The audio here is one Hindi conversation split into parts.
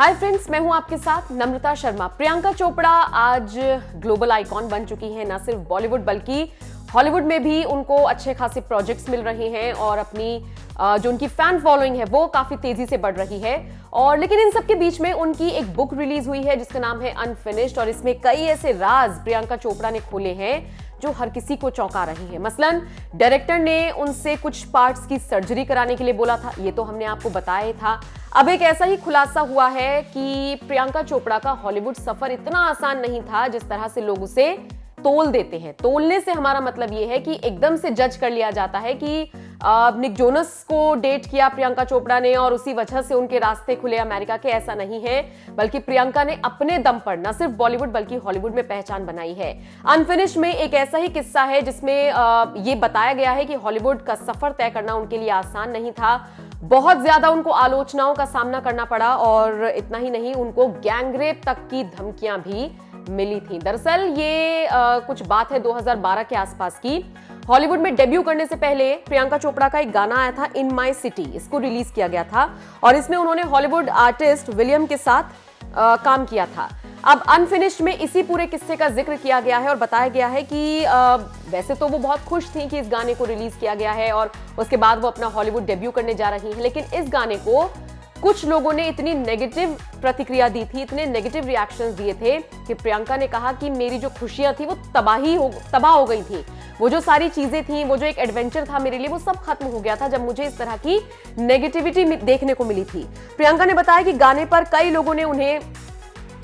हाय फ्रेंड्स, मैं हूं आपके साथ नम्रता शर्मा। प्रियंका चोपड़ा आज ग्लोबल आइकॉन बन चुकी हैं, न सिर्फ बॉलीवुड बल्कि हॉलीवुड में भी उनको अच्छे खासे प्रोजेक्ट्स मिल रहे हैं और अपनी जो उनकी फैन फॉलोइंग है वो काफी तेजी से बढ़ रही है। और लेकिन इन सब के बीच में उनकी एक बुक रिलीज हुई है जिसका नाम है अनफिनिश्ड और इसमें कई ऐसे राज प्रियंका चोपड़ा ने खोले हैं जो हर किसी को चौंका रही है। मसलन डायरेक्टर ने उनसे कुछ पार्ट्स की सर्जरी कराने के लिए बोला था, ये तो हमने आपको बताया ही था। अब एक ऐसा ही खुलासा हुआ है कि प्रियंका चोपड़ा का हॉलीवुड सफर इतना आसान नहीं था जिस तरह से लोग उसे तोल देते हैं। तोलने से हमारा मतलब ये है कि एकदम से जज कर लिया जाता है कि निक जोनस को डेट किया प्रियंका चोपड़ा ने और उसी वजह से उनके रास्ते खुले अमेरिका के। ऐसा नहीं है, बल्कि प्रियंका ने अपने दम पर न सिर्फ बॉलीवुड बल्कि हॉलीवुड में पहचान बनाई है। अनफिनिश्ड में एक ऐसा ही किस्सा है जिसमें ये बताया गया है कि हॉलीवुड का सफर तय करना उनके लिए आसान नहीं था। बहुत ज्यादा उनको आलोचनाओं का सामना करना पड़ा और इतना ही नहीं, उनको गैंगरेप तक की धमकियां भी मिली थी। दरअसल ये कुछ बात है 2012 के आसपास की। हॉलीवुड में डेब्यू करने से पहले प्रियंका चोपड़ा का एक गाना आया था इन माय सिटी, इसको रिलीज किया गया था और इसमें उन्होंने हॉलीवुड आर्टिस्ट विलियम के साथ काम किया था। अब अनफिनिश्ड में इसी पूरे किस्से का जिक्र किया गया है और बताया गया है कि वैसे तो वो बहुत खुश थी कि इस गाने को रिलीज किया गया है और उसके बाद वो अपना हॉलीवुड डेब्यू करने जा रही हैं, लेकिन इस गाने को कुछ लोगों ने इतनी नेगेटिव प्रतिक्रिया दी थी, इतने नेगेटिव रिएक्शंस दिए थे कि प्रियंका ने कहा कि मेरी जो खुशियां थी वो तबाह हो गई थी। वो जो सारी चीजें थी, वो जो एक एडवेंचर था मेरे लिए, वो सब खत्म हो गया था जब मुझे इस तरह की नेगेटिविटी देखने को मिली थी। प्रियंका ने बताया कि गाने पर कई लोगों ने उन्हें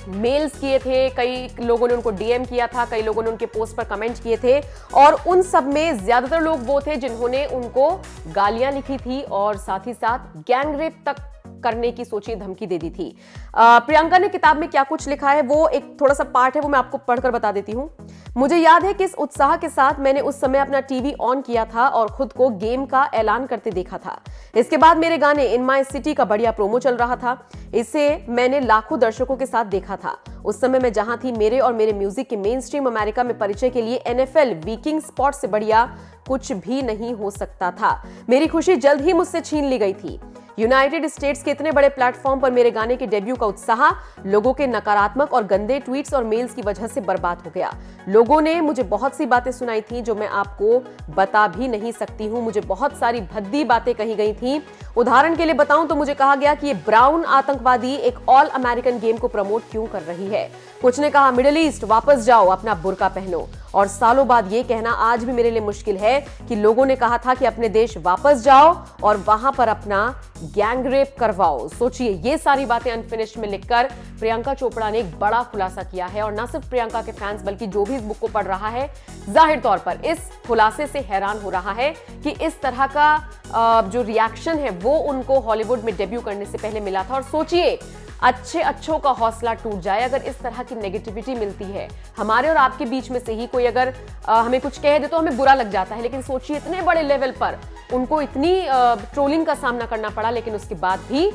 मेल्स किए थे, कई लोगों ने उनको डीएम किया था, कई लोगों ने उनके पोस्ट पर कमेंट किए थे और उन सब में ज्यादातर लोग वो थे जिन्होंने उनको गालियां लिखी थी और साथ ही साथ गैंगरेप तक करने की सोची धमकी दे दी थी। प्रियंका ने किताब में क्या कुछ लिखा है वो एक थोड़ा सा पार्ट है, वो मैं आपको पढ़कर बता देती हूँ। मुझे याद है किस उत्साह के साथ मैंने उस समय अपना टीवी ऑन किया था और खुद को गेम का ऐलान करते देखा था। इसके बाद मेरे गाने इन माय सिटी का बढ़िया प्रोमो चल रहा था। इसे मैंने लाखों दर्शकों के साथ देखा था। उस समय मैं जहां थी, मेरे और मेरे म्यूजिक के मेन स्ट्रीम अमेरिका में परिचय के लिए NFL वीकिंग स्पॉट से बढ़िया कुछ भी नहीं हो सकता था। मेरी खुशी जल्द ही मुझसे छीन ली गई थी। यूनाइटेड स्टेट्स के इतने बड़े प्लेटफॉर्म पर मेरे गाने के डेब्यू का उत्साह लोगों के नकारात्मक और गंदे ट्वीट्स और मेल्स की वजह से बर्बाद हो गया। लोगों ने मुझे बहुत सी बातें सुनाई थी जो मैं आपको बता भी नहीं सकती हूँ। मुझे बहुत सारी भद्दी बातें कही गई थी। उदाहरण के लिए बताऊं तो मुझे कहा गया कि ये ब्राउन आतंकवादी एक ऑल अमेरिकन गेम को प्रमोट क्यों कर रही है। कुछ ने कहा मिडिल ईस्ट वापस जाओ, अपना बुर्का पहनो। और सालों बाद ये कहना आज भी मेरे लिए मुश्किल है कि लोगों ने कहा था कि अपने देश वापस जाओ और वहां पर अपना गैंगरेप करवाओ। सोचिए, ये सारी बातें अनफिनिश्ड में लिखकर प्रियंका चोपड़ा ने एक बड़ा खुलासा किया है और न सिर्फ प्रियंका के फैंस बल्कि जो भी इस बुक को पढ़ रहा है जाहिर तौर पर इस खुलासे से हैरान हो रहा है कि इस तरह का जो रिएक्शन है वो उनको हॉलीवुड में डेब्यू करने से पहले मिला था। और सोचिए, अच्छों का हौसला टूट जाए अगर इस तरह की नेगेटिविटी मिलती है। हमारे और आपके बीच में से ही कोई अगर हमें कुछ कह दे तो हमें बुरा लग जाता है, लेकिन सोचिए इतने बड़े लेवल पर उनको इतनी ट्रोलिंग का सामना करना पड़ा, लेकिन उसके बाद भी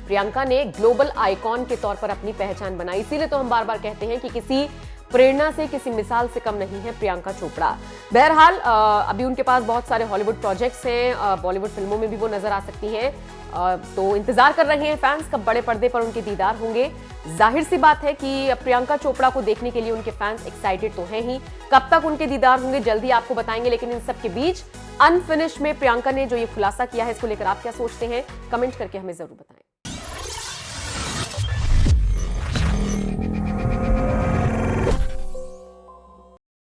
प्रियंका ने ग्लोबल आइकॉन के तौर पर अपनी पहचान बनाई। इसीलिए तो हम बार बार कहते हैं कि किसी प्रेरणा से, किसी मिसाल से कम नहीं है प्रियंका चोपड़ा। बहरहाल अभी उनके पास बहुत सारे हॉलीवुड प्रोजेक्ट्स हैं, बॉलीवुड फिल्मों में भी वो नजर आ सकती हैं, तो इंतजार कर रहे हैं फैंस कब बड़े पर्दे पर उनके दीदार होंगे। जाहिर सी बात है कि प्रियंका चोपड़ा को देखने के लिए उनके फैंस एक्साइटेड तो हैं ही। कब तक उनके दीदार होंगे जल्दी आपको बताएंगे, लेकिन इन सब के बीच अनफिनिश्ड में प्रियंका ने जो ये खुलासा किया है इसको लेकर आप क्या सोचते हैं, कमेंट करके हमें जरूर बताएं।